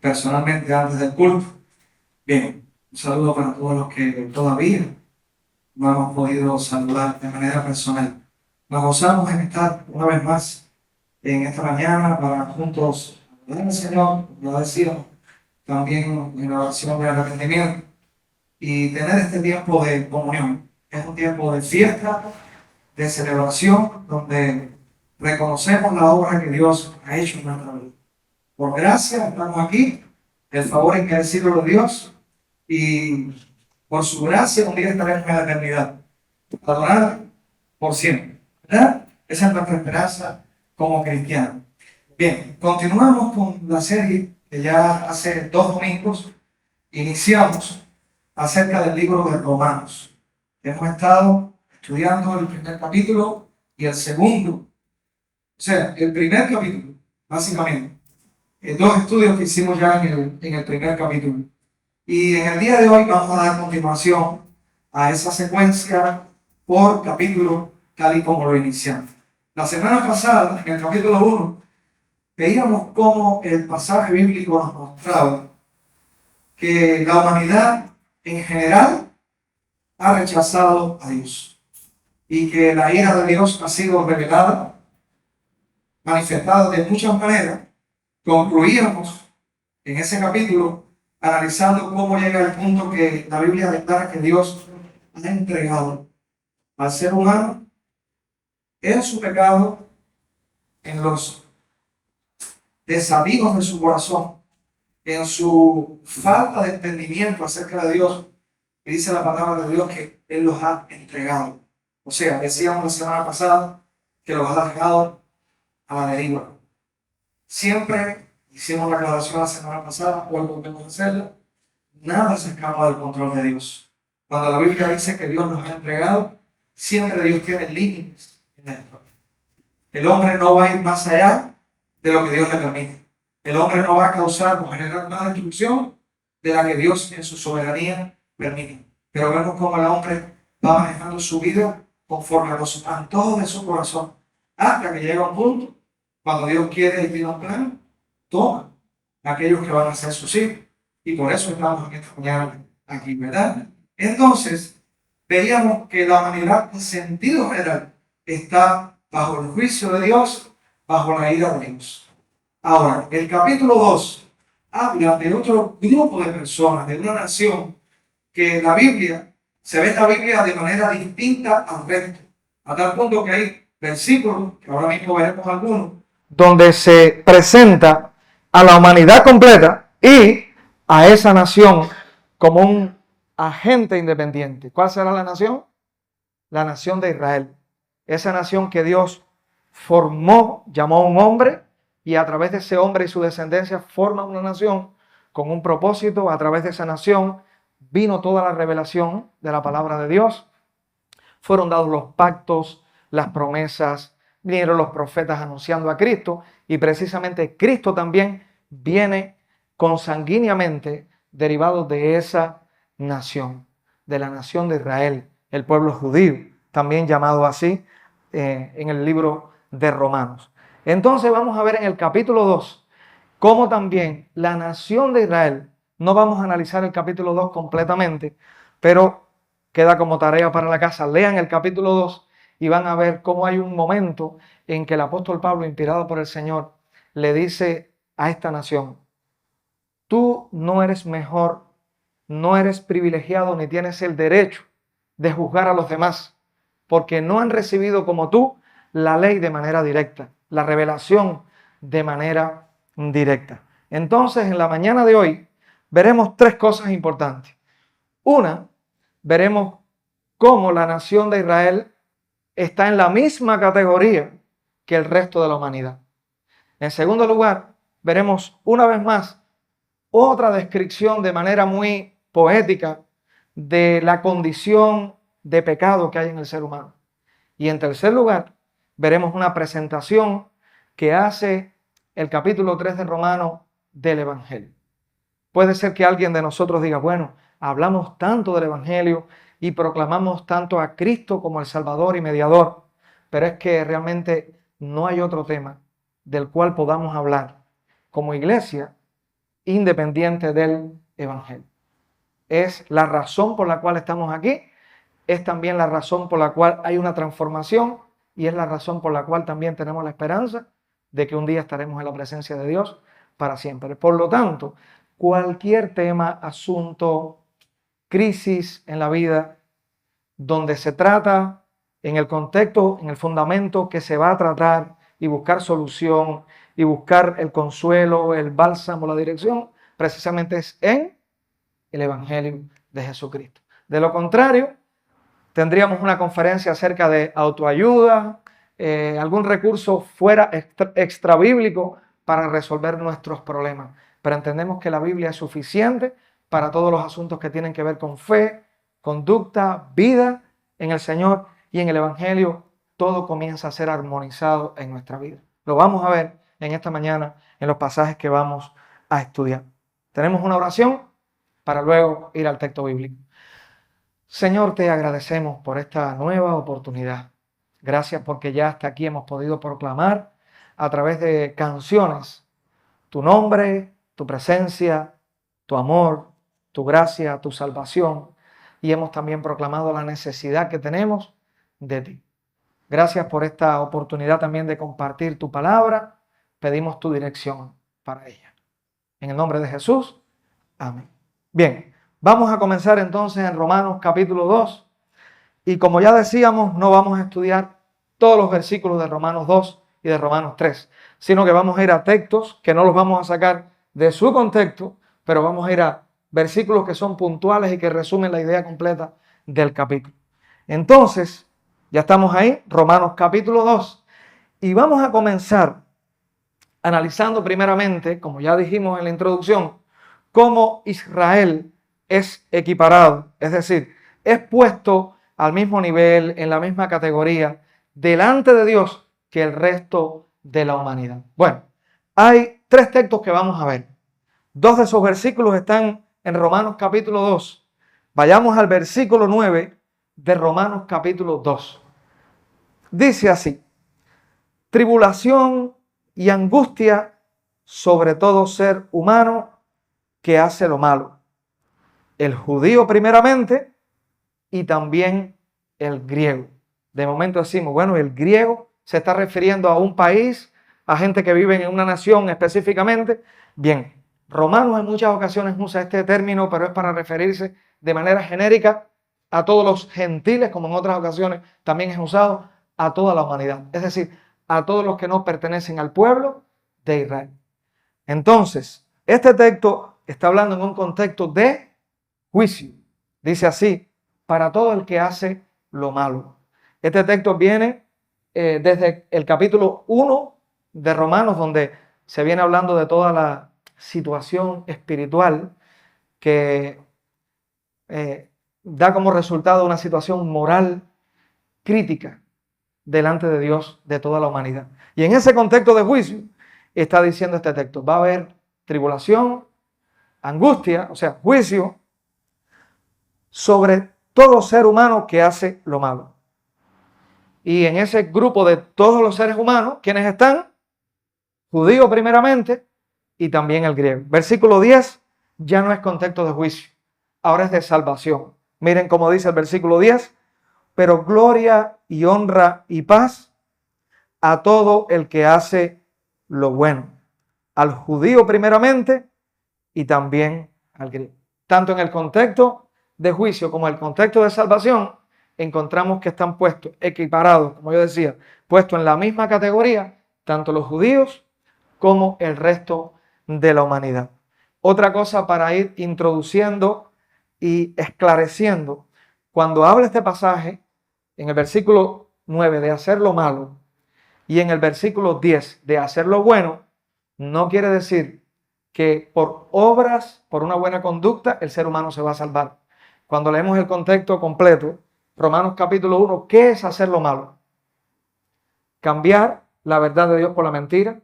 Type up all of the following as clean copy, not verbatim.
personalmente antes del culto. Bien, un saludo para todos los que todavía no hemos podido saludar de manera personal. Nos gozamos en estar una vez más en esta mañana para juntos adorar al Señor, como lo decíamos, también en la oración de arrepentimiento y tener este tiempo de comunión. Es un tiempo de fiesta, de celebración, donde reconocemos la obra que Dios ha hecho en nuestra vida. Por gracia estamos aquí, el favor inmerecido de Dios, y por su gracia un día estaremos en la eternidad, adorar por siempre, ¿verdad? Esa es nuestra esperanza como cristianos. Bien, continuamos con la serie que ya hace 2 domingos iniciamos acerca del libro de Romanos. Hemos estado estudiando el primer capítulo y el segundo, o sea, el primer capítulo, básicamente. 2 estudios que hicimos ya en el primer capítulo. Y en el día de hoy vamos a dar continuación a esa secuencia por capítulo, tal y como lo iniciamos. La semana pasada, en el capítulo 1, veíamos cómo el pasaje bíblico nos mostraba que la humanidad en general ha rechazado a Dios y que la ira de Dios ha sido revelada, manifestada de muchas maneras. Concluíamos en ese capítulo analizando cómo llega el punto que la Biblia declara que Dios ha entregado al ser humano en su pecado, en los desavíos de su corazón, en su falta de entendimiento acerca de Dios. Y dice la palabra de Dios que Él los ha entregado. O sea, decíamos la semana pasada que los ha dejado a la deriva. Siempre hicimos la aclaración la semana pasada, hoy volvemos a hacerla. Nada se escapa del control de Dios. Cuando la Biblia dice que Dios nos ha entregado, siempre Dios tiene límites en esto. El hombre no va a ir más allá de lo que Dios le permite. El hombre no va a causar o generar más destrucción de la que Dios en su soberanía permite. Pero vemos cómo el hombre va manejando su vida conforme a los antojos de su corazón, hasta que llega un punto cuando Dios quiere y pide un plan, toma aquellos que van a ser sus hijos. Y por eso estamos en esta mañana aquí, ¿verdad? Entonces, veíamos que la humanidad en sentido general está bajo el juicio de Dios, bajo la ira de Dios. Ahora, el capítulo 2 habla de otro grupo de personas, de una nación, que la Biblia, se ve la Biblia de manera distinta al resto, a tal punto que hay versículos, que ahora mismo veremos algunos, donde se presenta a la humanidad completa y a esa nación como un agente independiente. ¿Cuál será la nación? La nación de Israel. Esa nación que Dios formó, llamó a un hombre, y a través de ese hombre y su descendencia forma una nación con un propósito. A través de esa nación vino toda la revelación de la palabra de Dios. Fueron dados los pactos, las promesas, vinieron los profetas anunciando a Cristo, y precisamente Cristo también viene consanguíneamente derivado de esa nación, de la nación de Israel, el pueblo judío, también llamado así en el libro de Romanos. Entonces vamos a ver en el capítulo 2 cómo también la nación de Israel, no vamos a analizar el capítulo 2 completamente, pero queda como tarea para la casa. Lean el capítulo 2 y van a ver cómo hay un momento en que el apóstol Pablo, inspirado por el Señor, le dice a esta nación: tú no eres mejor, no eres privilegiado, ni tienes el derecho de juzgar a los demás, porque no han recibido como tú la ley de manera directa, la revelación de manera directa. Entonces, en la mañana de hoy, veremos 3 cosas importantes. Una, veremos cómo la nación de Israel está en la misma categoría que el resto de la humanidad. En segundo lugar, veremos una vez más otra descripción de manera muy poética de la condición de pecado que hay en el ser humano. Y en tercer lugar, veremos una presentación que hace el capítulo 3 de Romanos del Evangelio. Puede ser que alguien de nosotros diga: bueno, hablamos tanto del Evangelio y proclamamos tanto a Cristo como el Salvador y Mediador, pero es que realmente no hay otro tema del cual podamos hablar como iglesia independiente del Evangelio. Es la razón por la cual estamos aquí, es también la razón por la cual hay una transformación y es la razón por la cual también tenemos la esperanza de que un día estaremos en la presencia de Dios para siempre. Por lo tanto, cualquier tema, asunto, crisis en la vida, donde se trata en el contexto, en el fundamento que se va a tratar y buscar solución y buscar el consuelo, el bálsamo, la dirección, precisamente es en el Evangelio de Jesucristo. De lo contrario, tendríamos una conferencia acerca de autoayuda, algún recurso fuera extra bíblico para resolver nuestros problemas. Pero entendemos que la Biblia es suficiente para todos los asuntos que tienen que ver con fe, conducta, vida en el Señor, y en el Evangelio todo comienza a ser armonizado en nuestra vida. Lo vamos a ver en esta mañana en los pasajes que vamos a estudiar. Tenemos una oración para luego ir al texto bíblico. Señor, te agradecemos por esta nueva oportunidad. Gracias porque ya hasta aquí hemos podido proclamar a través de canciones tu nombre, tu presencia, tu amor, tu gracia, tu salvación. Y hemos también proclamado la necesidad que tenemos de ti. Gracias por esta oportunidad también de compartir tu palabra. Pedimos tu dirección para ella. En el nombre de Jesús, amén. Bien, vamos a comenzar entonces en Romanos capítulo 2. Y como ya decíamos, no vamos a estudiar todos los versículos de Romanos 2 y de Romanos 3, sino que vamos a ir a textos que no los vamos a sacar de su contexto, pero vamos a ir a versículos que son puntuales y que resumen la idea completa del capítulo. Entonces, ya estamos ahí, Romanos capítulo 2, y vamos a comenzar analizando primeramente, como ya dijimos en la introducción, cómo Israel es equiparado, es decir, es puesto al mismo nivel, en la misma categoría, delante de Dios que el resto de la humanidad. Bueno, hay tres textos que vamos a ver. Dos de esos versículos están en Romanos capítulo 2. Vayamos al versículo 9 de Romanos capítulo 2. Dice así: tribulación y angustia sobre todo ser humano que hace lo malo. El judío primeramente y también el griego. De momento decimos, bueno, el griego se está refiriendo a un país, a gente que vive en una nación específicamente. Bien, Romanos en muchas ocasiones usa este término, pero es para referirse de manera genérica a todos los gentiles, como en otras ocasiones también es usado, a toda la humanidad. Es decir, a todos los que no pertenecen al pueblo de Israel. Entonces, este texto está hablando en un contexto de juicio. Dice así: para todo el que hace lo malo. Este texto viene desde el capítulo 1 de Romanos, donde se viene hablando de toda la situación espiritual que da como resultado una situación moral crítica delante de Dios de toda la humanidad. Y en ese contexto de juicio está diciendo este texto: va a haber tribulación, angustia, o sea, juicio sobre todo ser humano que hace lo malo. Y en ese grupo de todos los seres humanos, ¿quiénes están? Judíos primeramente y también el griego. Versículo 10 ya no es contexto de juicio, ahora es de salvación. Miren cómo dice el versículo 10: pero gloria y honra y paz a todo el que hace lo bueno, al judío primeramente y también al griego. Tanto en el contexto de juicio como en el contexto de salvación, encontramos que están puestos, equiparados, como yo decía, puestos en la misma categoría, tanto los judíos como el resto de la humanidad. Otra cosa para ir introduciendo y esclareciendo: cuando habla este pasaje, en el versículo 9 de hacer lo malo y en el versículo 10 de hacer lo bueno, no quiere decir que por obras, por una buena conducta, el ser humano se va a salvar. Cuando leemos el contexto completo, Romanos capítulo 1, ¿qué es hacer lo malo? Cambiar la verdad de Dios por la mentira,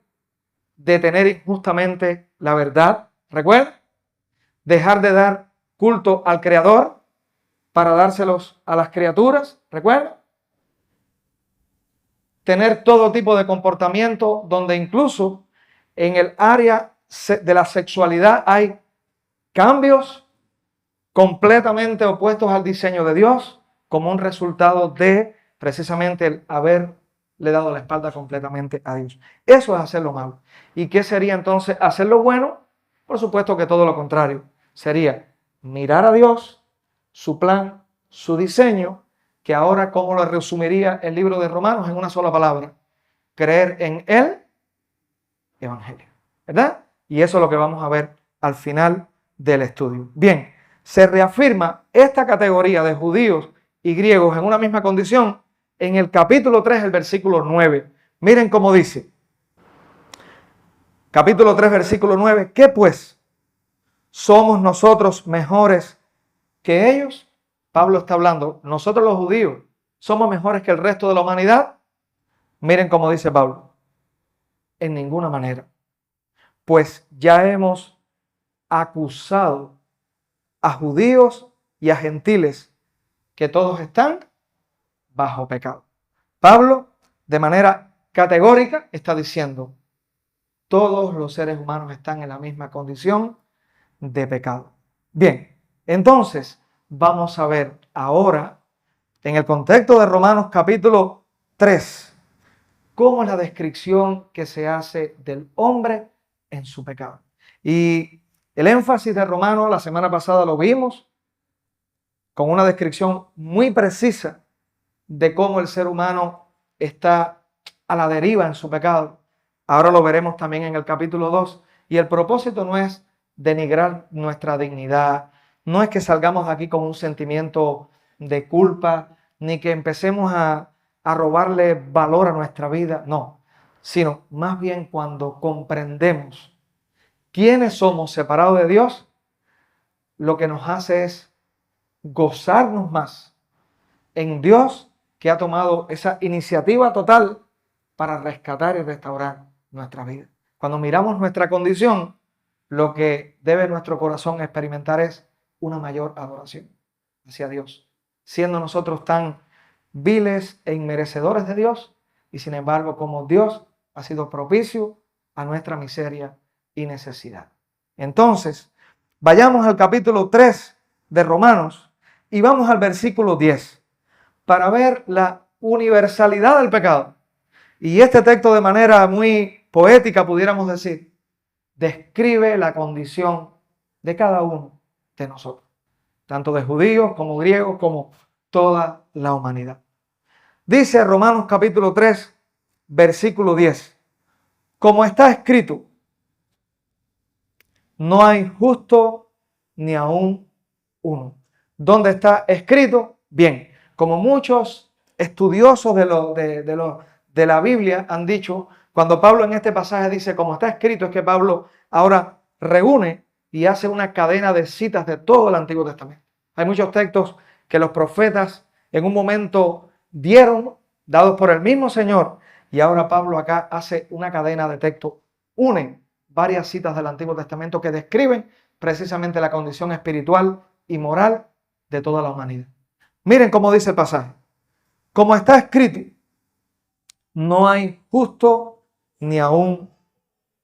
detener injustamente la verdad, ¿recuerda? Dejar de dar culto al Creador para dárselos a las criaturas, ¿recuerda? Tener todo tipo de comportamiento donde incluso en el área de la sexualidad hay cambios completamente opuestos al diseño de Dios como un resultado de precisamente el haberle dado la espalda completamente a Dios. Eso es hacer lo malo. ¿Y qué sería entonces hacer lo bueno? Por supuesto que todo lo contrario. Sería mirar a Dios, su plan, su diseño, que ahora, ¿cómo lo resumiría el libro de Romanos en una sola palabra? Creer en el Evangelio, ¿verdad? Y eso es lo que vamos a ver al final del estudio. Bien, se reafirma esta categoría de judíos y griegos en una misma condición en el capítulo 3, el versículo 9. Miren cómo dice. Capítulo 3, versículo 9. ¿Qué pues? ¿Somos nosotros mejores que ellos? Pablo está hablando, nosotros los judíos, ¿somos mejores que el resto de la humanidad? Miren cómo dice Pablo. En ninguna manera. Pues ya hemos acusado a judíos y a gentiles que todos están bajo pecado. Pablo, de manera categórica, está diciendo, todos los seres humanos están en la misma condición de pecado. Bien, entonces vamos a ver ahora, en el contexto de Romanos capítulo 3, cómo es la descripción que se hace del hombre en su pecado. Y el énfasis de Romanos, la semana pasada lo vimos, con una descripción muy precisa de cómo el ser humano está a la deriva en su pecado. Ahora lo veremos también en el capítulo 2. Y el propósito no es denigrar nuestra dignidad, no es que salgamos de aquí con un sentimiento de culpa, ni que empecemos a robarle valor a nuestra vida, no, sino más bien cuando comprendemos quiénes somos separados de Dios, lo que nos hace es gozarnos más en Dios, que ha tomado esa iniciativa total para rescatar y restaurar nuestra vida. Cuando miramos nuestra condición, lo que debe nuestro corazón experimentar es una mayor adoración hacia Dios, siendo nosotros tan viles e inmerecedores de Dios, y sin embargo, como Dios ha sido propicio a nuestra miseria y necesidad. Entonces, vayamos al capítulo 3 de Romanos y vamos al versículo 10 para ver la universalidad del pecado. Y este texto, de manera muy poética, pudiéramos decir, describe la condición de cada uno de nosotros, tanto de judíos como griegos, como toda la humanidad. Dice Romanos capítulo 3, versículo 10, como está escrito, no hay justo ni aún uno. ¿Dónde está escrito? Bien, como muchos estudiosos de la Biblia han dicho, cuando Pablo en este pasaje dice, como está escrito, es que Pablo ahora reúne y hace una cadena de citas de todo el Antiguo Testamento. Hay muchos textos que los profetas en un momento dieron, dados por el mismo Señor, y ahora Pablo acá hace una cadena de textos, une varias citas del Antiguo Testamento que describen precisamente la condición espiritual y moral de toda la humanidad. Miren cómo dice el pasaje. Como está escrito, no hay justo ni aún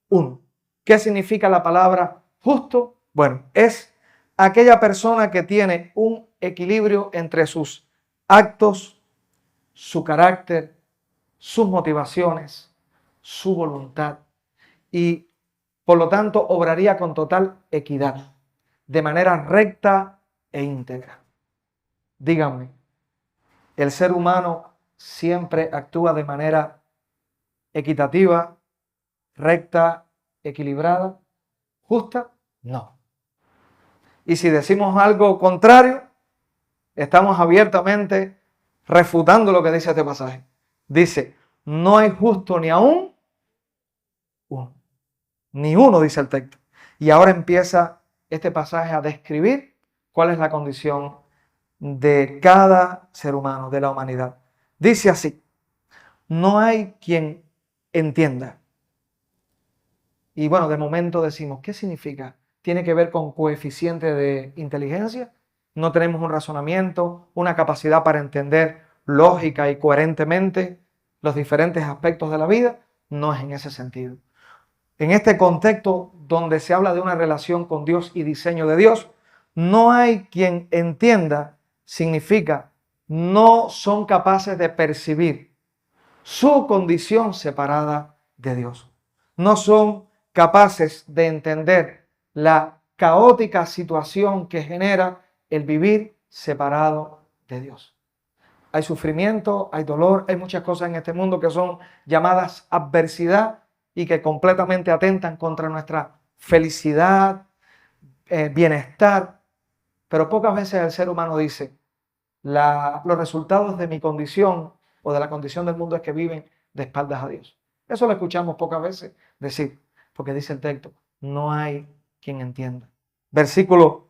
uno. ¿Qué significa la palabra justo? Bueno, es aquella persona que tiene un equilibrio entre sus actos, su carácter, sus motivaciones, su voluntad, y por lo tanto obraría con total equidad, de manera recta e íntegra. Díganme, ¿el ser humano siempre actúa de manera equitativa, recta, equilibrada, justa? No. Y si decimos algo contrario, estamos abiertamente refutando lo que dice este pasaje. Dice, no hay justo ni aún uno. Ni uno, dice el texto. Y ahora empieza este pasaje a describir cuál es la condición de cada ser humano, de la humanidad. Dice así, no hay quien entienda. Y bueno, de momento decimos, ¿qué significa? ¿Tiene que ver con coeficiente de inteligencia? ¿No tenemos un razonamiento, una capacidad para entender lógica y coherentemente los diferentes aspectos de la vida? No es en ese sentido. en este contexto donde se habla de una relación con Dios y diseño de Dios, no hay quien entienda, significa, no son capaces de percibir su condición separada de Dios. No son capaces de entender la caótica situación que genera el vivir separado de Dios. Hay sufrimiento, hay dolor, hay muchas cosas en este mundo que son llamadas adversidad y que completamente atentan contra nuestra felicidad, bienestar. Pero pocas veces el ser humano dice, los resultados de mi condición o de la condición del mundo es que viven de espaldas a Dios. Eso lo escuchamos pocas veces decir, porque dice el texto, no hay quien entienda. Versículo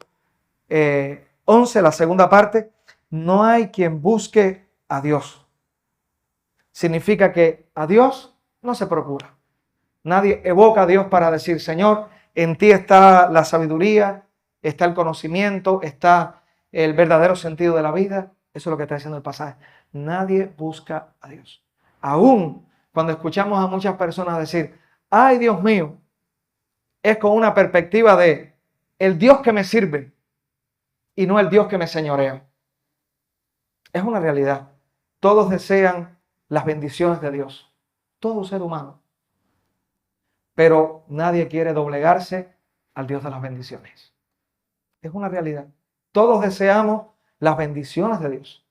11, la segunda parte, no hay quien busque a Dios. Significa que a Dios no se procura. Nadie evoca a Dios para decir, Señor, en ti está la sabiduría, está el conocimiento, está el verdadero sentido de la vida. Eso es lo que está diciendo el pasaje. Nadie busca a Dios. Aún cuando escuchamos a muchas personas decir, ay Dios mío, es con una perspectiva de el Dios que me sirve y no el Dios que me señorea. Es una realidad. Todos desean las bendiciones de Dios. Todo ser humano. Pero nadie quiere doblegarse al Dios de las bendiciones. Es una realidad. Todos deseamos las bendiciones de Dios.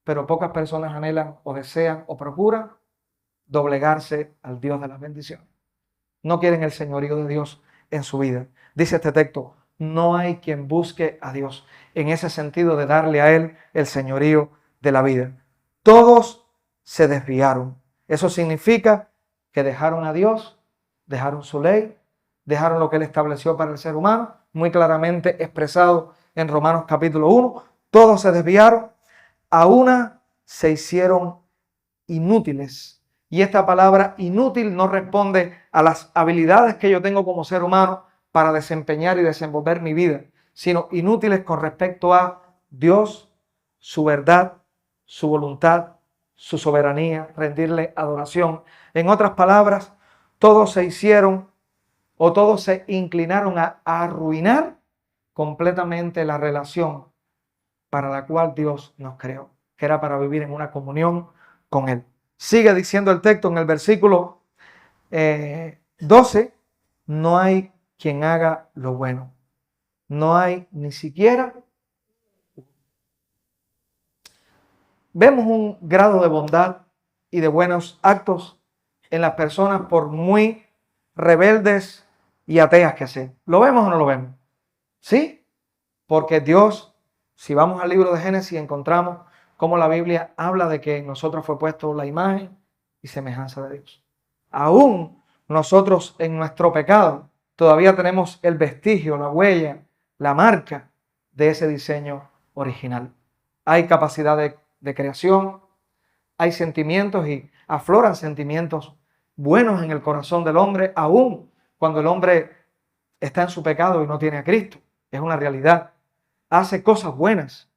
Pero pocas personas anhelan o desean o procuran doblegarse al Dios de las bendiciones. No quieren el señorío de Dios en su vida. Dice este texto, no hay quien busque a Dios en ese sentido de darle a Él el señorío de la vida. Todos se desviaron. Eso significa que dejaron a Dios, dejaron su ley, dejaron lo que Él estableció para el ser humano, muy claramente expresado en Romanos capítulo 1. Todos se desviaron, a una se hicieron inútiles. Y esta palabra inútil no responde a las habilidades que yo tengo como ser humano para desempeñar y desenvolver mi vida, sino inútiles con respecto a Dios, su verdad, su voluntad, su soberanía, rendirle adoración. En otras palabras, todos se hicieron o todos se inclinaron a arruinar completamente la relación para la cual Dios nos creó, que era para vivir en una comunión con Él. Sigue diciendo el texto en el versículo 12, no hay quien haga lo bueno. No hay ni siquiera. Vemos un grado de bondad y de buenos actos en las personas por muy rebeldes y ateas que sean. ¿Lo vemos o no lo vemos? ¿Sí? Porque Dios, si vamos al libro de Génesis, encontramos cómo la Biblia habla de que en nosotros fue puesto la imagen y semejanza de Dios. Aún nosotros en nuestro pecado todavía tenemos el vestigio, la huella, la marca de ese diseño original. Hay capacidad de creación, hay sentimientos y afloran sentimientos buenos en el corazón del hombre, aún cuando el hombre está en su pecado y no tiene a Cristo. Es una realidad. Hace cosas buenas.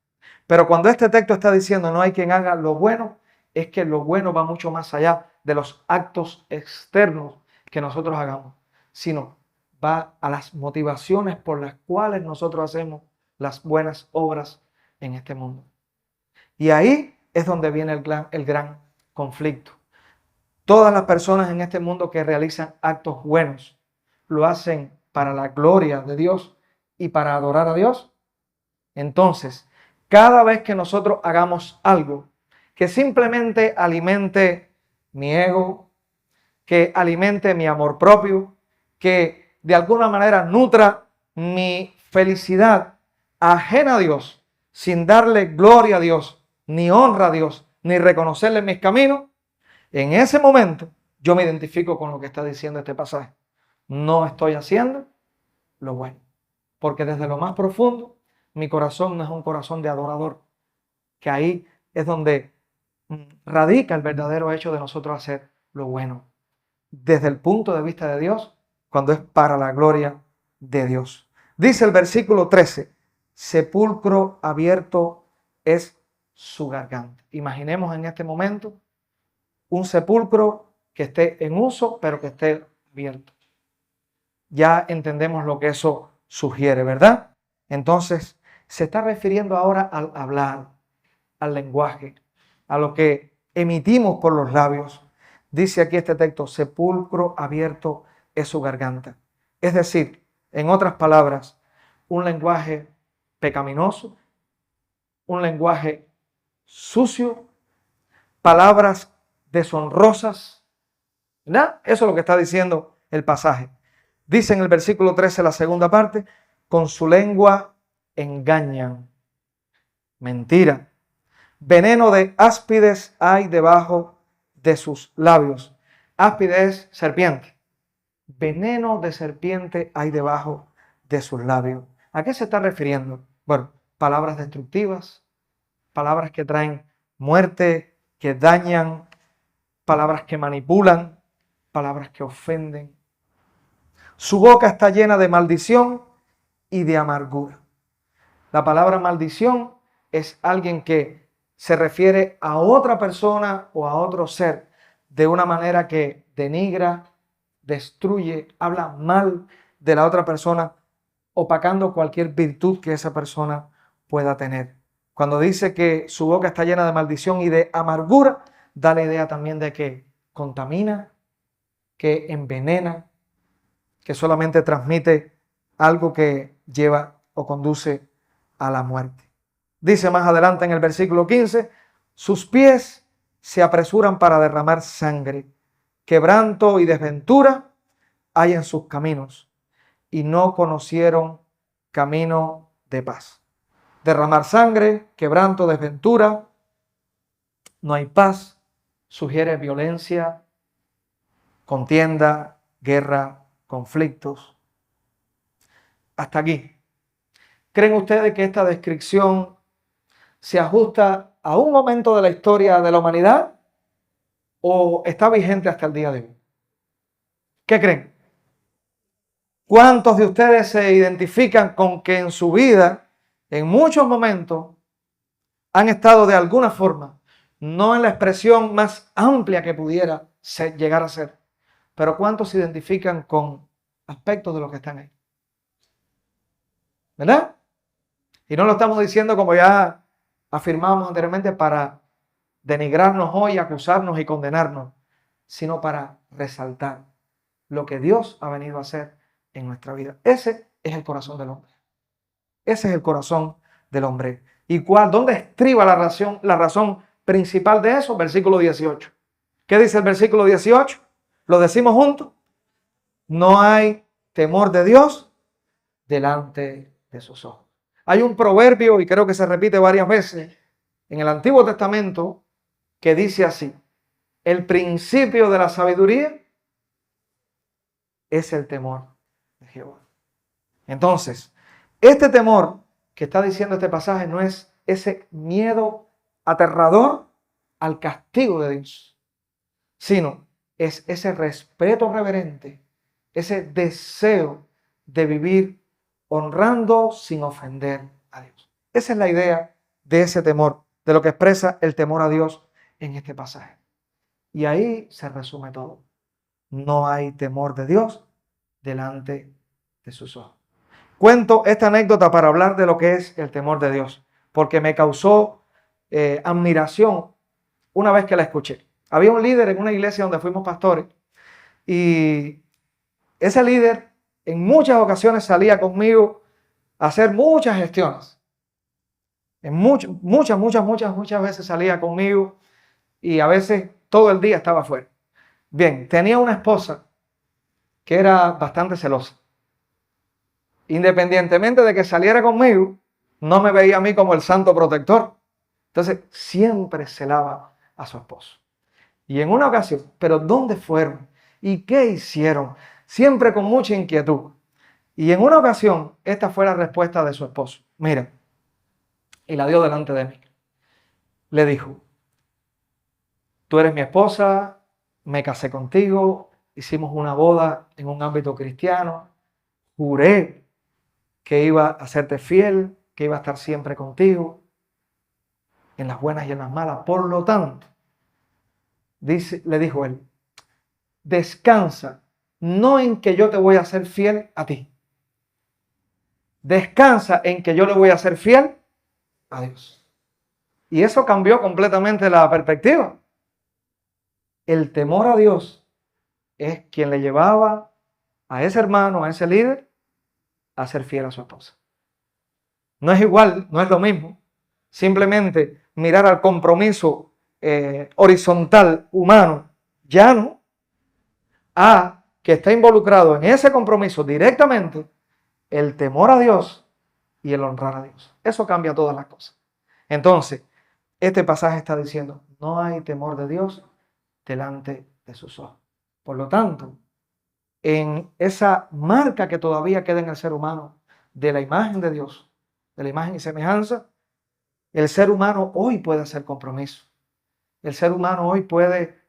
Pero cuando este texto está diciendo no hay quien haga lo bueno, es que lo bueno va mucho más allá de los actos externos que nosotros hagamos, sino va a las motivaciones por las cuales nosotros hacemos las buenas obras en este mundo. Y ahí es donde viene el gran conflicto. Todas las personas en este mundo que realizan actos buenos lo hacen para la gloria de Dios y para adorar a Dios. Entonces, cada vez que nosotros hagamos algo que simplemente alimente mi ego, que alimente mi amor propio, que de alguna manera nutra mi felicidad ajena a Dios, sin darle gloria a Dios, ni honra a Dios, ni reconocerle mis caminos, en ese momento yo me identifico con lo que está diciendo este pasaje. No estoy haciendo lo bueno, porque desde lo más profundo mi corazón no es un corazón de adorador, que ahí es donde radica el verdadero hecho de nosotros hacer lo bueno, desde el punto de vista de Dios, cuando es para la gloria de Dios. Dice el versículo 13, sepulcro abierto es su garganta. Imaginemos en este momento un sepulcro que esté en uso, pero que esté abierto. Ya entendemos lo que eso sugiere, ¿verdad? Entonces, se está refiriendo ahora al hablar, al lenguaje, a lo que emitimos por los labios. Dice aquí este texto, sepulcro abierto es su garganta. Es decir, en otras palabras, un lenguaje pecaminoso, un lenguaje sucio, palabras deshonrosas, ¿verdad? Eso es lo que está diciendo el pasaje. Dice en el versículo 13, la segunda parte, con su lengua engañan. Mentira. Veneno de áspides hay debajo de sus labios. Áspides, serpiente. Veneno de serpiente hay debajo de sus labios. ¿A qué se está refiriendo? Bueno, palabras destructivas, palabras que traen muerte, que dañan, palabras que manipulan, palabras que ofenden. Su boca está llena de maldición y de amargura. La palabra maldición es alguien que se refiere a otra persona o a otro ser de una manera que denigra, destruye, habla mal de la otra persona, opacando cualquier virtud que esa persona pueda tener. Cuando dice que su boca está llena de maldición y de amargura, da la idea también de que contamina, que envenena, que solamente transmite algo que lleva o conduce a la muerte. Dice más adelante en el versículo 15, sus pies se apresuran para derramar sangre, quebranto y desventura hay en sus caminos, y no conocieron camino de paz. Derramar sangre, quebranto, desventura, no hay paz, sugiere violencia, contienda, guerra, conflictos. Hasta aquí. ¿Creen ustedes que esta descripción se ajusta a un momento de la historia de la humanidad o está vigente hasta el día de hoy? ¿Qué creen? ¿Cuántos de ustedes se identifican con que en su vida, en muchos momentos, han estado de alguna forma, no en la expresión más amplia que pudiera llegar a ser, pero cuántos se identifican con aspectos de lo que están ahí? ¿Verdad? Y no lo estamos diciendo, como ya afirmábamos anteriormente, para denigrarnos hoy, acusarnos y condenarnos, sino para resaltar lo que Dios ha venido a hacer en nuestra vida. Ese es el corazón del hombre. Ese es el corazón del hombre. ¿Y dónde estriba la razón principal de eso? Versículo 18. ¿Qué dice el versículo 18? ¿Lo decimos juntos? No hay temor de Dios delante de sus ojos. Hay un proverbio, y creo que se repite varias veces en el Antiguo Testamento, que dice así: el principio de la sabiduría es el temor de Jehová. Entonces, este temor que está diciendo este pasaje no es ese miedo aterrador al castigo de Dios, sino es ese respeto reverente, ese deseo de vivir honrando sin ofender a Dios. Esa es la idea de ese temor, de lo que expresa el temor a Dios en este pasaje. Y ahí se resume todo. No hay temor de Dios delante de sus ojos. Cuento esta anécdota para hablar de lo que es el temor de Dios, porque me causó admiración una vez que la escuché. Había un líder en una iglesia donde fuimos pastores y ese líder en muchas ocasiones salía conmigo a hacer muchas gestiones. Muchas veces salía conmigo y a veces todo el día estaba afuera. Bien, tenía una esposa que era bastante celosa. Independientemente de que saliera conmigo, no me veía a mí como el santo protector. Entonces, siempre celaba a su esposo. Y en una ocasión, ¿pero dónde fueron? ¿Y qué hicieron? Siempre con mucha inquietud. Y en una ocasión, esta fue la respuesta de su esposo. Mira, y la dio delante de mí. Le dijo: tú eres mi esposa, me casé contigo, hicimos una boda en un ámbito cristiano, juré que iba a serte fiel, que iba a estar siempre contigo, en las buenas y en las malas. Por lo tanto, le dijo él, descansa no en que yo te voy a ser fiel a ti. Descansa en que yo le voy a ser fiel a Dios. Y eso cambió completamente la perspectiva. El temor a Dios es quien le llevaba a ese hermano, a ese líder, a ser fiel a su esposa. No es igual, no es lo mismo. Simplemente mirar al compromiso horizontal, humano, llano, a que está involucrado en ese compromiso directamente el temor a Dios y el honrar a Dios. Eso cambia todas las cosas. Entonces, este pasaje está diciendo, no hay temor de Dios delante de sus ojos. Por lo tanto, en esa marca que todavía queda en el ser humano de la imagen de Dios, de la imagen y semejanza, el ser humano hoy puede hacer compromiso. El ser humano hoy puede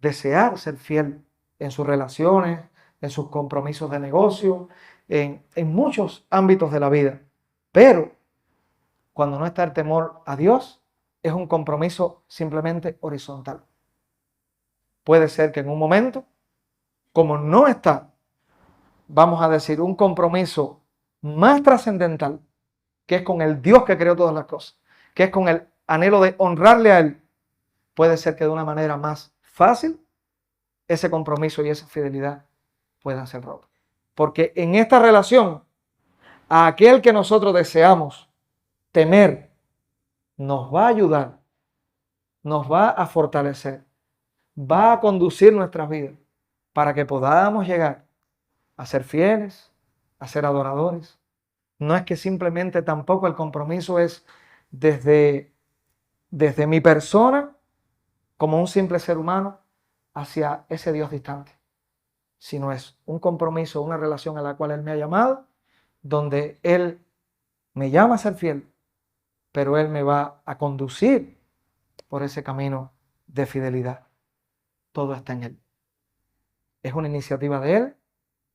desear ser fiel en sus relaciones, en sus compromisos de negocio, en muchos ámbitos de la vida. Pero cuando no está el temor a Dios, es un compromiso simplemente horizontal. Puede ser que en un momento, como no está, vamos a decir, un compromiso más trascendental, que es con el Dios que creó todas las cosas, que es con el anhelo de honrarle a Él, puede ser que de una manera más fácil ese compromiso y esa fidelidad puedan ser rotos. Porque en esta relación, a aquel que nosotros deseamos temer, nos va a ayudar, nos va a fortalecer, va a conducir nuestras vidas para que podamos llegar a ser fieles, a ser adoradores. No es que simplemente tampoco el compromiso es desde mi persona, como un simple ser humano, hacia ese Dios distante, sino es un compromiso, una relación a la cual Él me ha llamado, donde Él me llama a ser fiel, pero Él me va a conducir por ese camino de fidelidad. Todo está en Él. Es una iniciativa de Él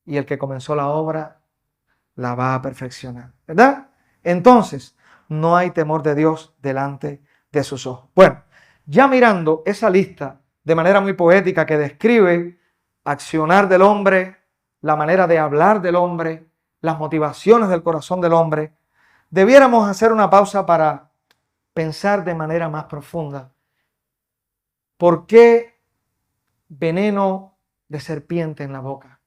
y el que comenzó la obra la va a perfeccionar, ¿verdad? Entonces, no hay temor de Dios delante de sus ojos. Bueno, ya mirando esa lista de manera muy poética que describe accionar del hombre, la manera de hablar del hombre, las motivaciones del corazón del hombre, debiéramos hacer una pausa para pensar de manera más profunda. ¿Por qué veneno de serpiente en la boca?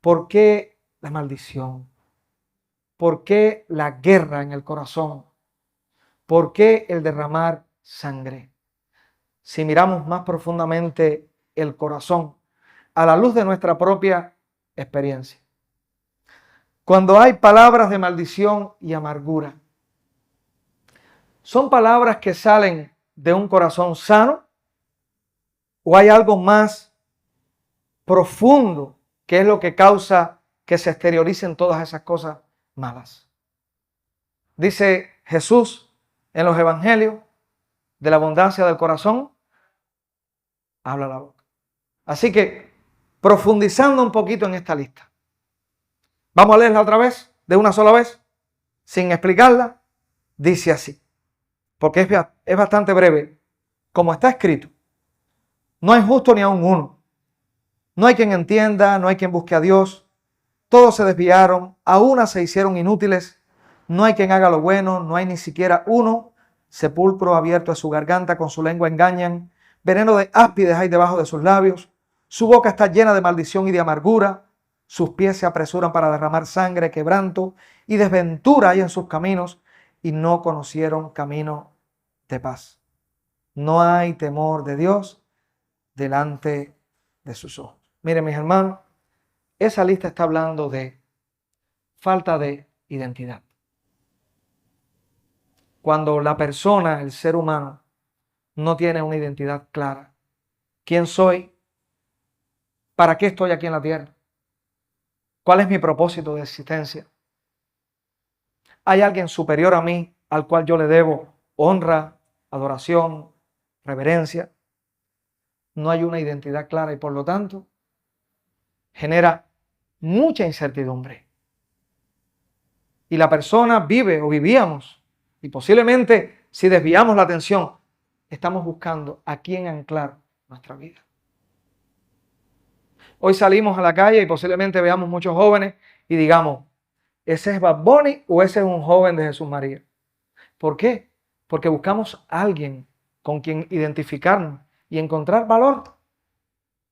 ¿Por qué la maldición? ¿Por qué la guerra en el corazón? ¿Por qué el derramar sangre? Si miramos más profundamente el corazón a la luz de nuestra propia experiencia. Cuando hay palabras de maldición y amargura, ¿son palabras que salen de un corazón sano? ¿O hay algo más profundo que es lo que causa que se exterioricen todas esas cosas malas? Dice Jesús en los evangelios, de la abundancia del corazón, habla la boca. Así que, profundizando un poquito en esta lista, vamos a leerla otra vez, de una sola vez, sin explicarla. Dice así, porque es bastante breve. Como está escrito, no hay justo ni aun uno. No hay quien entienda, no hay quien busque a Dios. Todos se desviaron, a una se hicieron inútiles. No hay quien haga lo bueno, no hay ni siquiera uno. Sepulcro abierto es su garganta, con su lengua engañan. Veneno de áspides hay debajo de sus labios. Su boca está llena de maldición y de amargura. Sus pies se apresuran para derramar sangre, quebranto y desventura hay en sus caminos, y no conocieron camino de paz. No hay temor de Dios delante de sus ojos. Miren, mis hermanos, esa lista está hablando de falta de identidad. Cuando la persona, el ser humano, no tiene una identidad clara. ¿Quién soy? ¿Para qué estoy aquí en la tierra? ¿Cuál es mi propósito de existencia? ¿Hay alguien superior a mí al cual yo le debo honra, adoración, reverencia? No hay una identidad clara y por lo tanto genera mucha incertidumbre. Y la persona vive o vivíamos, y posiblemente si desviamos la atención, estamos buscando a quién anclar nuestra vida. Hoy salimos a la calle y posiblemente veamos muchos jóvenes y digamos, ¿ese es Bad Bunny o ese es un joven de Jesús María? ¿Por qué? Porque buscamos a alguien con quien identificarnos y encontrar valor.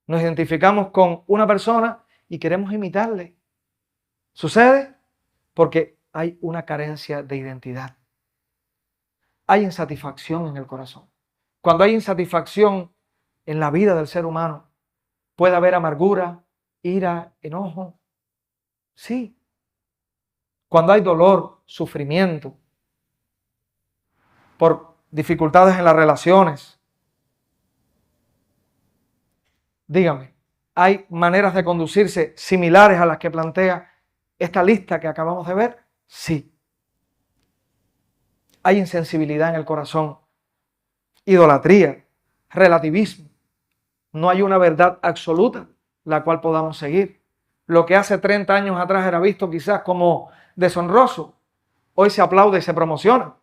Nos identificamos con una persona y queremos imitarle. ¿Sucede? Porque hay una carencia de identidad. Hay insatisfacción en el corazón. Cuando hay insatisfacción en la vida del ser humano, puede haber amargura, ira, enojo. Sí. Cuando hay dolor, sufrimiento, por dificultades en las relaciones. Dígame, ¿hay maneras de conducirse similares a las que plantea esta lista que acabamos de ver? Sí. Hay insensibilidad en el corazón, idolatría, relativismo. No hay una verdad absoluta la cual podamos seguir. Lo que hace 30 años atrás era visto quizás como deshonroso, hoy se aplaude y se promociona.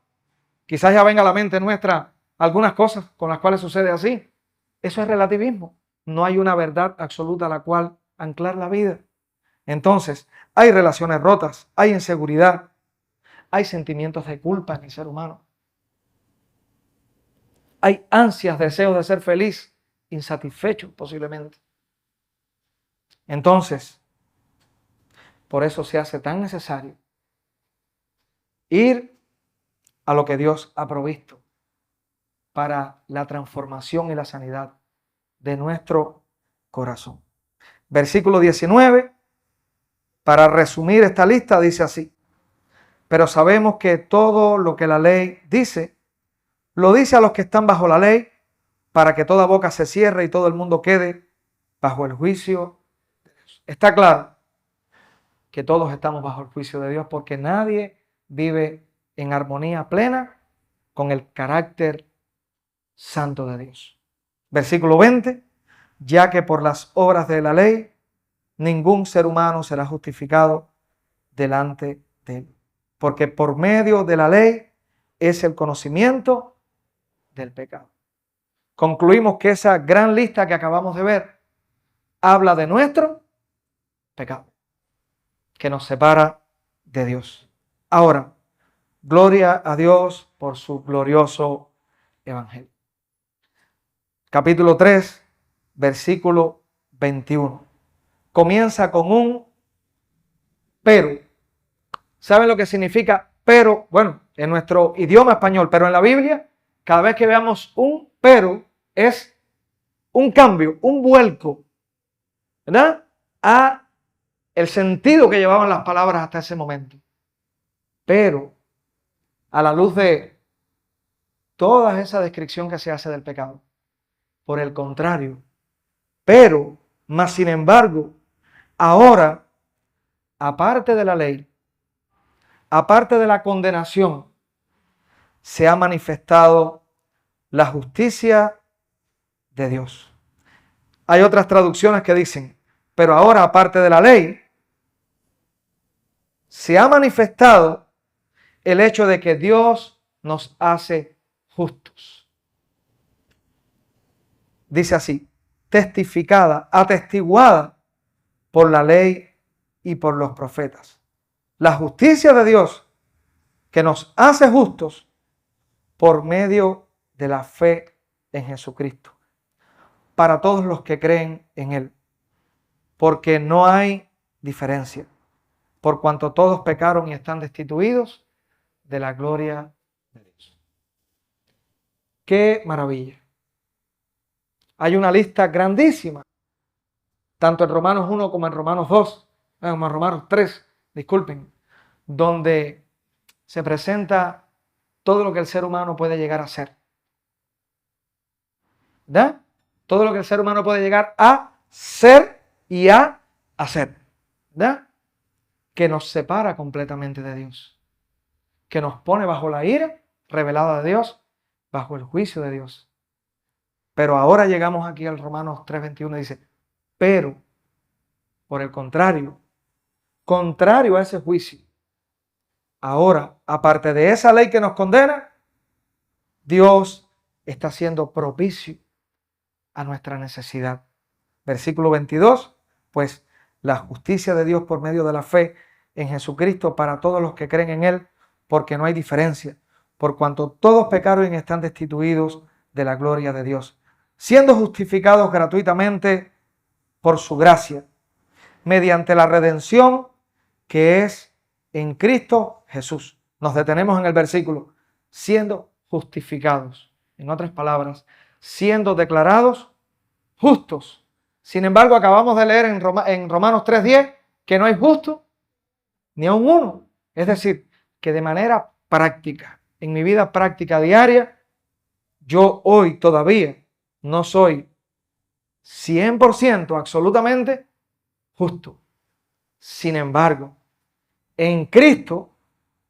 Quizás ya venga a la mente nuestra algunas cosas con las cuales sucede así. Eso es relativismo. No hay una verdad absoluta a la cual anclar la vida. Entonces, hay relaciones rotas, hay inseguridad, hay sentimientos de culpa en el ser humano. Hay ansias, deseos de ser feliz, insatisfechos posiblemente. Entonces, por eso se hace tan necesario ir a lo que Dios ha provisto para la transformación y la sanidad de nuestro corazón. Versículo 19, para resumir esta lista, dice así: pero sabemos que todo lo que la ley dice, lo dice a los que están bajo la ley, para que toda boca se cierre y todo el mundo quede bajo el juicio de Dios. Está claro que todos estamos bajo el juicio de Dios porque nadie vive en armonía plena con el carácter santo de Dios. Versículo 20, ya que por las obras de la ley ningún ser humano será justificado delante de él, porque por medio de la ley es el conocimiento del pecado. Concluimos que esa gran lista que acabamos de ver habla de nuestro pecado, que nos separa de Dios. Ahora, gloria a Dios por su glorioso evangelio. Capítulo 3, versículo 21. Comienza con un pero. ¿Saben lo que significa pero? Bueno, en nuestro idioma español, pero en la Biblia, cada vez que veamos un pero, es un cambio, un vuelco, ¿verdad? A el sentido que llevaban las palabras hasta ese momento. Pero, a la luz de toda esa descripción que se hace del pecado, por el contrario, pero, más sin embargo, ahora, aparte de la ley, aparte de la condenación, se ha manifestado la justicia de Dios. Hay otras traducciones que dicen, pero ahora aparte de la ley, se ha manifestado el hecho de que Dios nos hace justos. Dice así, testificada, atestiguada por la ley y por los profetas. La justicia de Dios que nos hace justos por medio de la fe en Jesucristo, para todos los que creen en Él, porque no hay diferencia, por cuanto todos pecaron y están destituidos de la gloria de Dios. ¡Qué maravilla! Hay una lista grandísima, tanto en Romanos 1 como en Romanos 2, como en Romanos 3, disculpen, donde se presenta todo lo que el ser humano puede llegar a ser. ¿Verdad? Todo lo que el ser humano puede llegar a ser y a hacer. ¿Verdad? Que nos separa completamente de Dios. Que nos pone bajo la ira revelada de Dios, bajo el juicio de Dios. Pero ahora llegamos aquí al Romanos 3:21 y dice, pero, por el contrario a ese juicio, ahora, aparte de esa ley que nos condena, Dios está siendo propicio a nuestra necesidad. Versículo 22, pues la justicia de Dios por medio de la fe en Jesucristo para todos los que creen en Él, porque no hay diferencia, por cuanto todos pecaron y están destituidos de la gloria de Dios, siendo justificados gratuitamente por su gracia, mediante la redención que es en Cristo Jesús. Nos detenemos en el versículo, siendo justificados. En otras palabras, siendo declarados justos. Sin embargo, acabamos de leer en Romanos 3:10 que no hay justo ni aun uno. Es decir, que de manera práctica, en mi vida práctica diaria, yo hoy todavía no soy 100% absolutamente justo. Sin embargo, en Cristo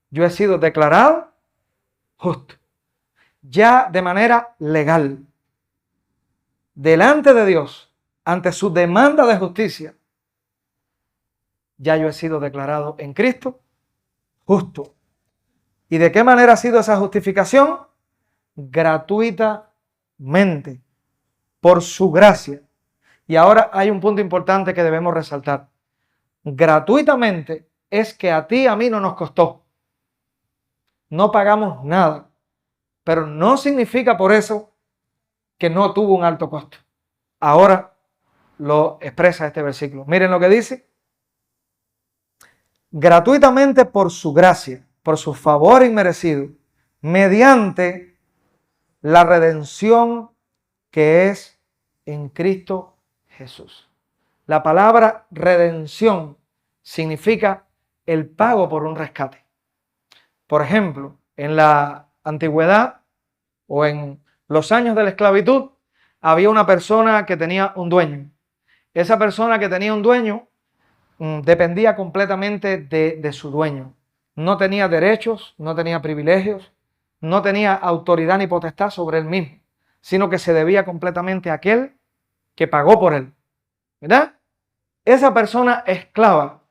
yo he sido declarado justo, ya de manera legal, delante de Dios, ante su demanda de justicia. Ya yo he sido declarado en Cristo justo. ¿Y de qué manera ha sido esa justificación? Gratuitamente, por su gracia. Y ahora hay un punto importante que debemos resaltar. Gratuitamente es que a ti y a mí no nos costó. No pagamos nada. Pero no significa por eso que no tuvo un alto costo. Ahora lo expresa este versículo. Miren lo que dice. Gratuitamente por su gracia, por su favor inmerecido, mediante la redención que es en Cristo Jesús. La palabra redención significa el pago por un rescate. Por ejemplo, en la antigüedad o en los años de la esclavitud, había una persona que tenía un dueño. Esa persona que tenía un dueño dependía completamente de su dueño. No tenía derechos, no tenía privilegios, no tenía autoridad ni potestad sobre él mismo, sino que se debía completamente a aquel que pagó por él. ¿Verdad? Esa persona esclava,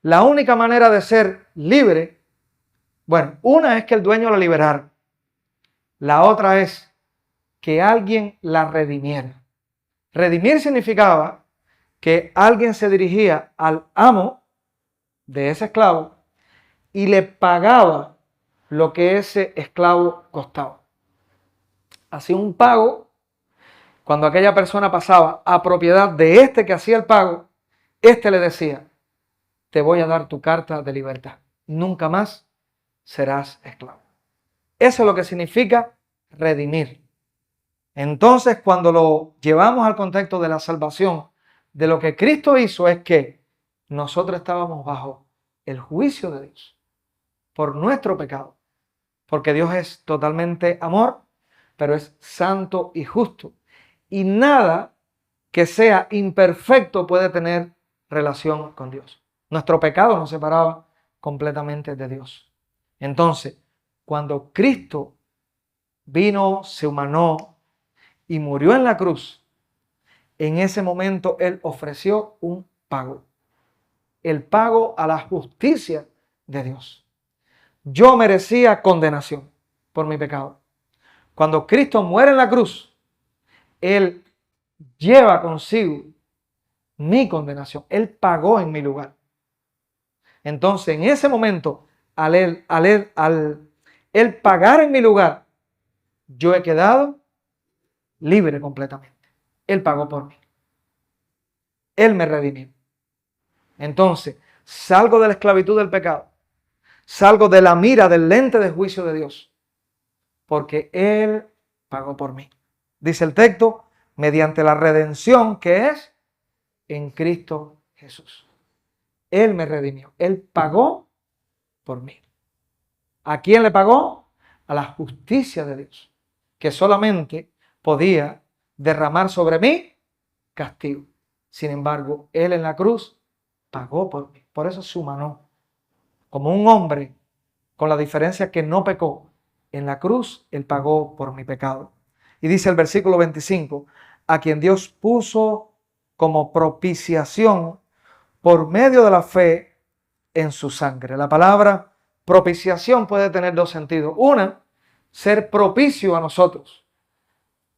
la única manera de ser libre, bueno, una es que el dueño la liberara. La otra es que alguien la redimiera. Redimir significaba que alguien se dirigía al amo de ese esclavo y le pagaba lo que ese esclavo costaba. Hacía un pago. Cuando aquella persona pasaba a propiedad de este que hacía el pago, este le decía, te voy a dar tu carta de libertad. Nunca más serás esclavo. Eso es lo que significa redimir. Entonces, cuando lo llevamos al contexto de la salvación, de lo que Cristo hizo es que nosotros estábamos bajo el juicio de Dios por nuestro pecado. Porque Dios es totalmente amor, pero es santo y justo. Y nada que sea imperfecto puede tener relación con Dios. Nuestro pecado nos separaba completamente de Dios. Entonces, cuando Cristo vino, se humanó y murió en la cruz, en ese momento Él ofreció un pago. El pago a la justicia de Dios. Yo merecía condenación por mi pecado. Cuando Cristo muere en la cruz, Él lleva consigo mi condenación. Él pagó en mi lugar. Entonces, en ese momento, al él pagar en mi lugar, yo he quedado libre completamente. Él pagó por mí. Él me redimió. Entonces, salgo de la esclavitud del pecado. Salgo de la mira del lente de juicio de Dios. Porque Él pagó por mí. Dice el texto, mediante la redención que es en Cristo Jesús. Él me redimió. Él pagó por mí. ¿A quién le pagó? A la justicia de Dios, que solamente podía derramar sobre mí castigo. Sin embargo, Él en la cruz pagó por mí. Por eso se humanó. Como un hombre, con la diferencia que no pecó. En la cruz, Él pagó por mi pecado. Y dice el versículo 25, a quien Dios puso como propiciación por medio de la fe en su sangre. La palabra propiciación puede tener dos sentidos. Una, ser propicio a nosotros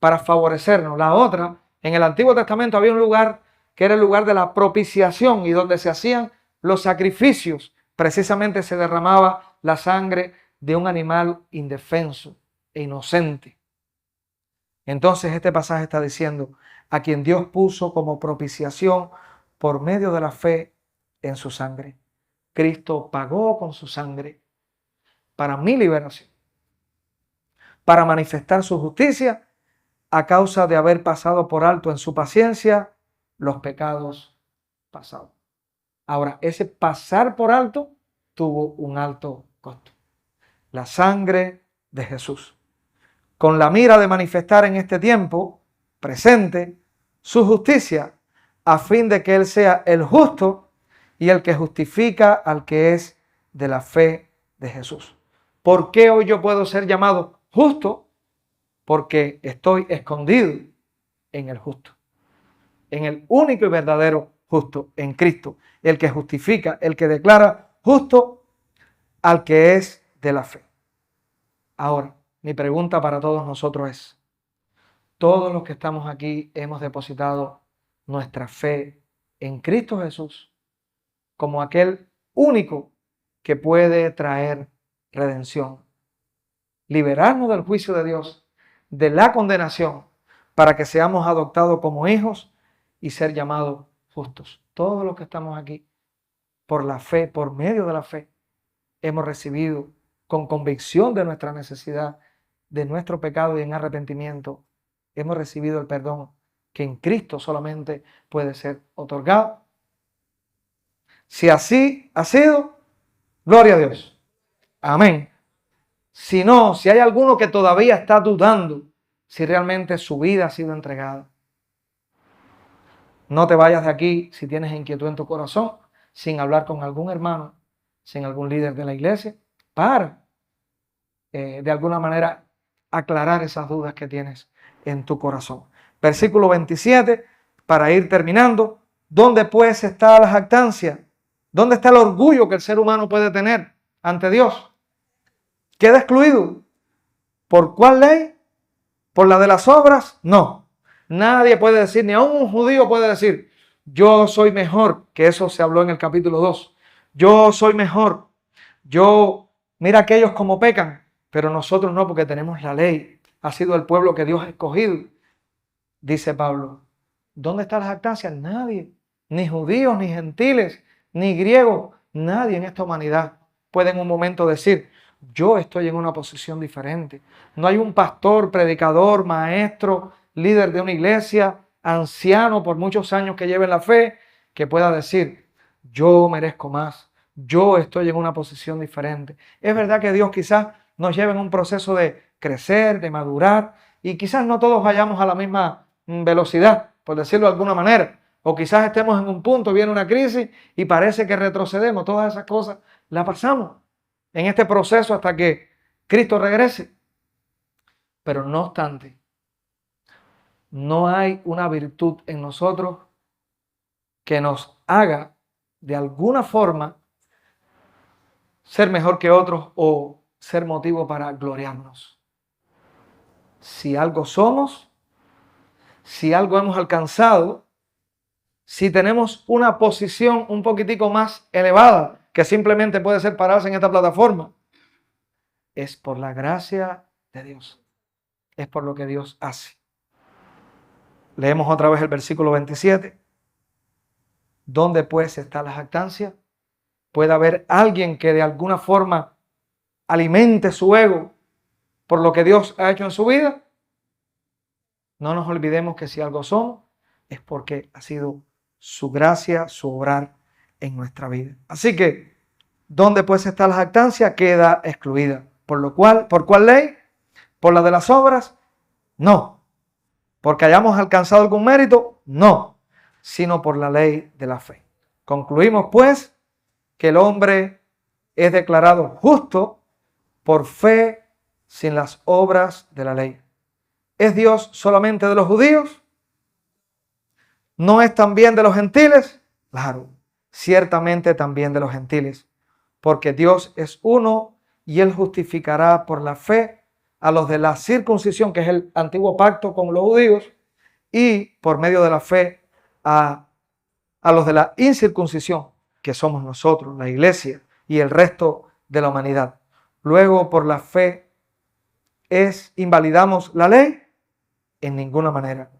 para favorecernos. La otra, en el Antiguo Testamento había un lugar que era el lugar de la propiciación y donde se hacían los sacrificios, precisamente se derramaba la sangre de un animal indefenso e inocente. Entonces este pasaje está diciendo, a quien Dios puso como propiciación por medio de la fe en su sangre. Cristo pagó con su sangre para mi liberación, para manifestar su justicia a causa de haber pasado por alto en su paciencia los pecados pasados. Ahora, ese pasar por alto tuvo un alto costo. La sangre de Jesús. Con la mira de manifestar en este tiempo presente su justicia, a fin de que Él sea el justo y el que justifica al que es de la fe de Jesús. ¿Por qué hoy yo puedo ser llamado justo? Porque estoy escondido en el justo, en el único y verdadero justo, en Cristo, el que justifica, el que declara justo al que es de la fe. Ahora, mi pregunta para todos nosotros es, todos los que estamos aquí hemos depositado nuestra fe en Cristo Jesús como aquel único que puede traer redención, liberarnos del juicio de Dios, de la condenación, para que seamos adoptados como hijos y ser llamados justos. Todos los que estamos aquí, por la fe, por medio de la fe, hemos recibido con convicción de nuestra necesidad, de nuestro pecado y en arrepentimiento, hemos recibido el perdón que en Cristo solamente puede ser otorgado. Si así ha sido, gloria a Dios. Amén. Si no, si hay alguno que todavía está dudando si realmente su vida ha sido entregada, no te vayas de aquí si tienes inquietud en tu corazón, sin hablar con algún hermano, sin algún líder de la iglesia, para de alguna manera aclarar esas dudas que tienes en tu corazón. Versículo 27, para ir terminando, ¿dónde pues está la jactancia? ¿Dónde está el orgullo que el ser humano puede tener ante Dios? ¿Queda excluido? ¿Por cuál ley? ¿Por la de las obras? No. Nadie puede decir, ni aún un judío puede decir, yo soy mejor, que eso se habló en el capítulo 2. Yo soy mejor. Mira aquellos como pecan, pero nosotros no, porque tenemos la ley. Ha sido el pueblo que Dios ha escogido. Dice Pablo, ¿dónde está la jactancia? Nadie, ni judíos, ni gentiles, ni griegos, nadie en esta humanidad puede en un momento decir, yo estoy en una posición diferente. No hay un pastor, predicador, maestro, líder de una iglesia, anciano por muchos años que lleve la fe, que pueda decir, yo merezco más, yo estoy en una posición diferente. Es verdad que Dios quizás nos lleve en un proceso de crecer, de madurar, y quizás no todos vayamos a la misma velocidad, por decirlo de alguna manera, o quizás estemos en un punto, viene una crisis y parece que retrocedemos. Todas esas cosas las pasamos en este proceso hasta que Cristo regrese. Pero no obstante, no hay una virtud en nosotros que nos haga de alguna forma ser mejor que otros o ser motivo para gloriarnos. Si algo somos, si algo hemos alcanzado, si tenemos una posición un poquitico más elevada, que simplemente puede ser pararse en esta plataforma, es por la gracia de Dios. Es por lo que Dios hace. Leemos otra vez el versículo 27. ¿Dónde pues está la jactancia? ¿Puede haber alguien que de alguna forma alimente su ego por lo que Dios ha hecho en su vida? No nos olvidemos que si algo somos, es porque ha sido su gracia, su obrar en nuestra vida. Así que, ¿dónde pues está la jactancia? Queda excluida. ¿Por cuál ley? ¿Por la de las obras? No. ¿Porque hayamos alcanzado algún mérito? No. Sino por la ley de la fe. Concluimos pues que el hombre es declarado justo por fe sin las obras de la ley. ¿Es Dios solamente de los judíos? ¿No es también de los gentiles? Claro, ciertamente también de los gentiles, porque Dios es uno y Él justificará por la fe a los de la circuncisión, que es el antiguo pacto con los judíos, y por medio de la fe a a los de la incircuncisión, que somos nosotros, la iglesia y el resto de la humanidad. Luego, por la fe, invalidamos la ley en ninguna manera,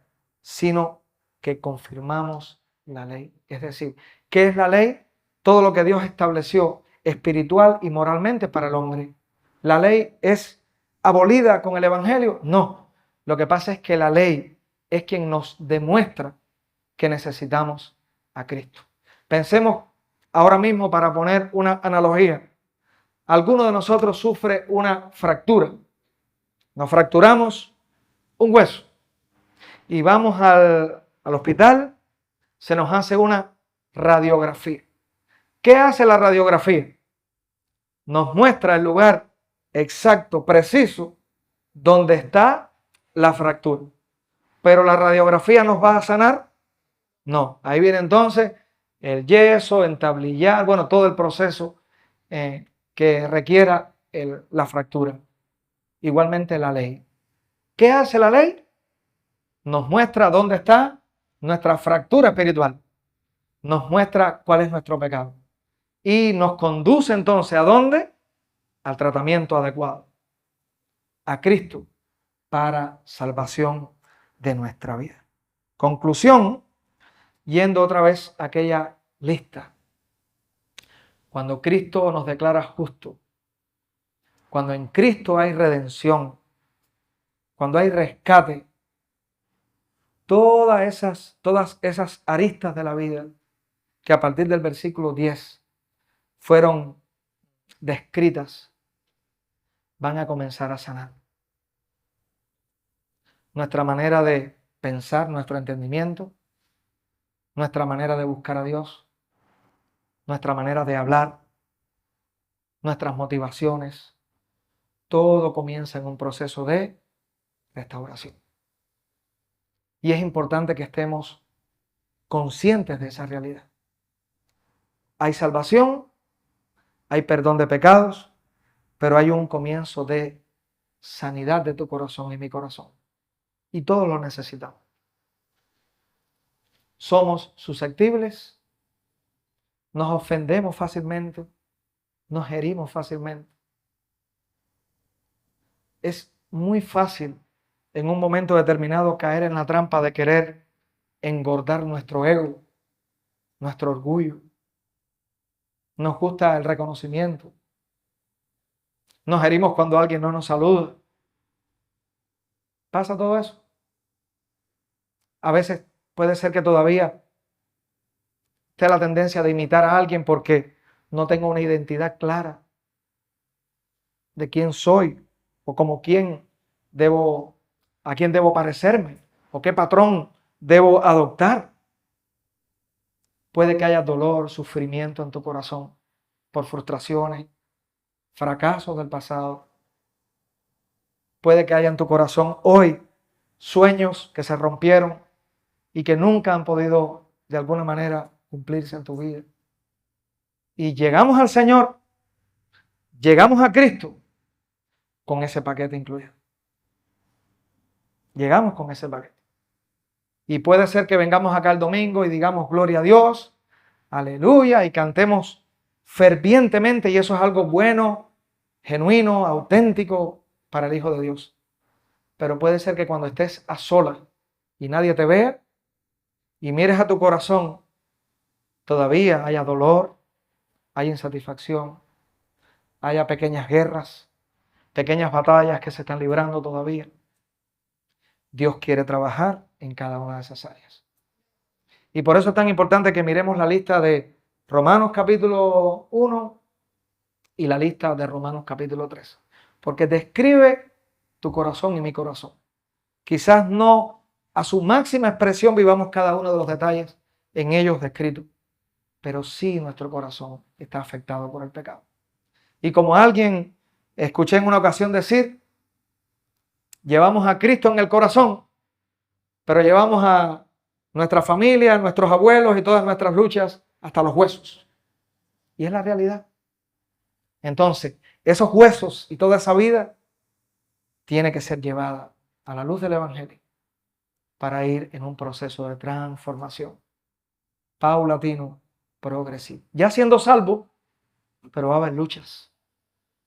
sino que confirmamos la ley. Es decir, ¿qué es la ley? Todo lo que Dios estableció espiritual y moralmente para el hombre. ¿La ley es abolida con el Evangelio? No. Lo que pasa es que la ley es quien nos demuestra que necesitamos a Cristo. Pensemos ahora mismo, para poner una analogía. Alguno de nosotros sufre una fractura. Nos fracturamos un hueso y vamos al hospital, se nos hace una radiografía. ¿Qué hace la radiografía? Nos muestra el lugar exacto, preciso, donde está la fractura. ¿Pero la radiografía nos va a sanar? No. Ahí viene entonces el yeso, entablillar, bueno, todo el proceso que requiera la fractura. Igualmente la ley. ¿Qué hace la ley? Nos muestra dónde está nuestra fractura espiritual. Nos muestra cuál es nuestro pecado. Y nos conduce entonces ¿a dónde? Al tratamiento adecuado. A Cristo para salvación de nuestra vida. Conclusión, yendo otra vez a aquella lista. Cuando Cristo nos declara justo, cuando en Cristo hay redención, cuando hay rescate, todas esas aristas de la vida que a partir del versículo 10 fueron descritas, van a comenzar a sanar. Nuestra manera de pensar, nuestro entendimiento, nuestra manera de buscar a Dios, nuestra manera de hablar, nuestras motivaciones, todo comienza en un proceso de restauración. Y es importante que estemos conscientes de esa realidad. Hay salvación, hay perdón de pecados, pero hay un comienzo de sanidad de tu corazón y mi corazón. Y todos lo necesitamos. Somos susceptibles, nos ofendemos fácilmente, nos herimos fácilmente. Es muy fácil en un momento determinado caer en la trampa de querer engordar nuestro ego, nuestro orgullo. Nos gusta el reconocimiento. Nos herimos cuando alguien no nos saluda. ¿Pasa todo eso? A veces puede ser que todavía esté la tendencia de imitar a alguien porque no tengo una identidad clara de quién soy o como a quién debo parecerme o qué patrón debo adoptar. Puede que haya dolor, sufrimiento en tu corazón por frustraciones, fracasos del pasado. Puede que haya en tu corazón hoy sueños que se rompieron y que nunca han podido de alguna manera cumplirse en tu vida. Y llegamos al Señor, llegamos a Cristo con ese paquete incluido. Llegamos con ese paquete. Y puede ser que vengamos acá el domingo y digamos gloria a Dios, aleluya, y cantemos fervientemente, y eso es algo bueno, genuino, auténtico para el Hijo de Dios. Pero puede ser que cuando estés a solas y nadie te vea y mires a tu corazón, todavía haya dolor, haya insatisfacción, haya pequeñas guerras, pequeñas batallas que se están librando todavía. Dios quiere trabajar en cada una de esas áreas. Y por eso es tan importante que miremos la lista de Romanos capítulo 1 y la lista de Romanos capítulo 3. Porque describe tu corazón y mi corazón. Quizás no a su máxima expresión vivamos cada uno de los detalles en ellos descritos, pero sí nuestro corazón está afectado por el pecado. Y como alguien escuché en una ocasión decir, llevamos a Cristo en el corazón, pero llevamos a nuestra familia, a nuestros abuelos y todas nuestras luchas hasta los huesos. Y es la realidad. Entonces, esos huesos y toda esa vida tiene que ser llevada a la luz del Evangelio para ir en un proceso de transformación. paulatino, progresivo. Ya siendo salvo, pero va a haber luchas.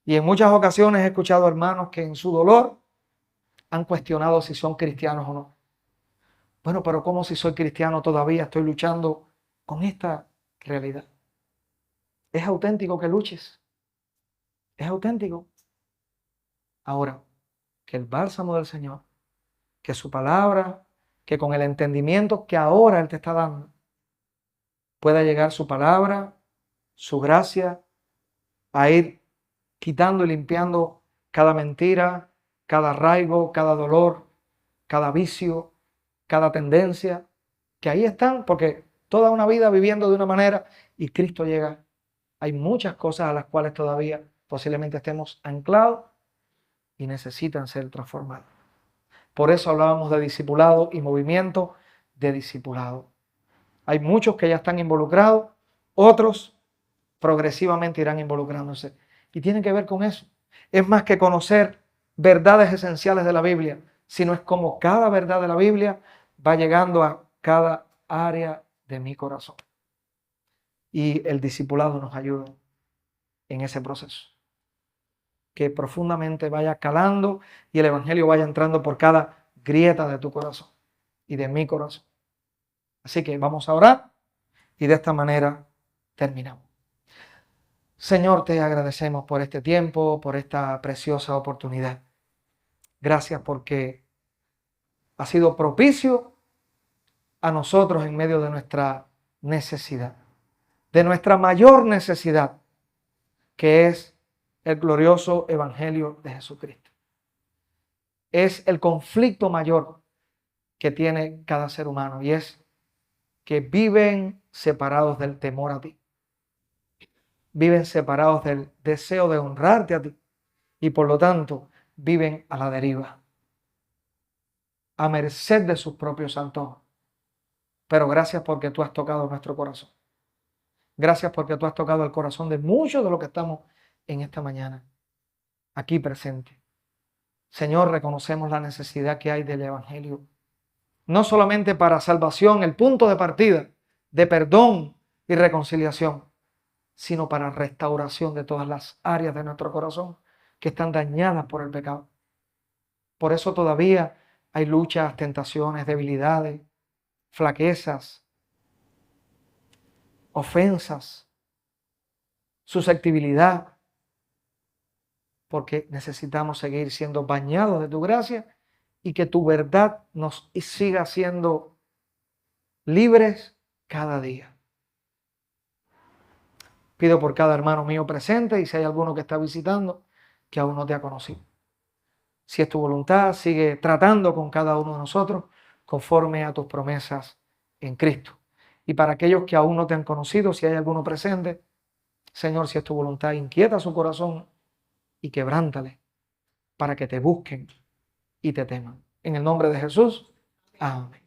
Y en muchas ocasiones he escuchado hermanos que en su dolor han cuestionado si son cristianos o no. Bueno, pero ¿cómo si soy cristiano todavía estoy luchando con esta realidad? Es auténtico que luches. Es auténtico. Ahora, que el bálsamo del Señor, que su palabra, que con el entendimiento que ahora Él te está dando, pueda llegar su palabra, su gracia, a ir quitando y limpiando cada mentira, cada arraigo, cada dolor, cada vicio, cada tendencia, que ahí están, porque toda una vida viviendo de una manera y Cristo llega. Hay muchas cosas a las cuales todavía posiblemente estemos anclados y necesitan ser transformadas. Por eso hablábamos de discipulado y movimiento de discipulado. Hay muchos que ya están involucrados, otros progresivamente irán involucrándose. Y tiene que ver con eso. Es más que conocer verdades esenciales de la Biblia, sino es como cada verdad de la Biblia va llegando a cada área de mi corazón. Y el discipulado nos ayuda en ese proceso. Que profundamente vaya calando y el Evangelio vaya entrando por cada grieta de tu corazón y de mi corazón. Así que vamos a orar y de esta manera terminamos. Señor, te agradecemos por este tiempo, por esta preciosa oportunidad. Gracias porque ha sido propicio a nosotros en medio de nuestra necesidad, de nuestra mayor necesidad, que es el glorioso Evangelio de Jesucristo. Es el conflicto mayor que tiene cada ser humano y es que viven separados del temor a ti. Viven separados del deseo de honrarte a ti y por lo tanto viven a la deriva, a merced de sus propios antojos. Pero gracias porque tú has tocado nuestro corazón. Gracias porque tú has tocado el corazón de muchos de los que estamos en esta mañana, aquí presente. Señor, reconocemos la necesidad que hay del Evangelio, no solamente para salvación, el punto de partida de perdón y reconciliación, sino para restauración de todas las áreas de nuestro corazón que están dañadas por el pecado. Por eso todavía hay luchas, tentaciones, debilidades, flaquezas, ofensas, susceptibilidad, porque necesitamos seguir siendo bañados de tu gracia y que tu verdad nos siga siendo libres cada día. Pido por cada hermano mío presente y si hay alguno que está visitando que aún no te ha conocido. Si es tu voluntad, sigue tratando con cada uno de nosotros conforme a tus promesas en Cristo. Y para aquellos que aún no te han conocido, si hay alguno presente, Señor, si es tu voluntad, inquieta su corazón y quebrántale para que te busquen y te teman. En el nombre de Jesús, amén.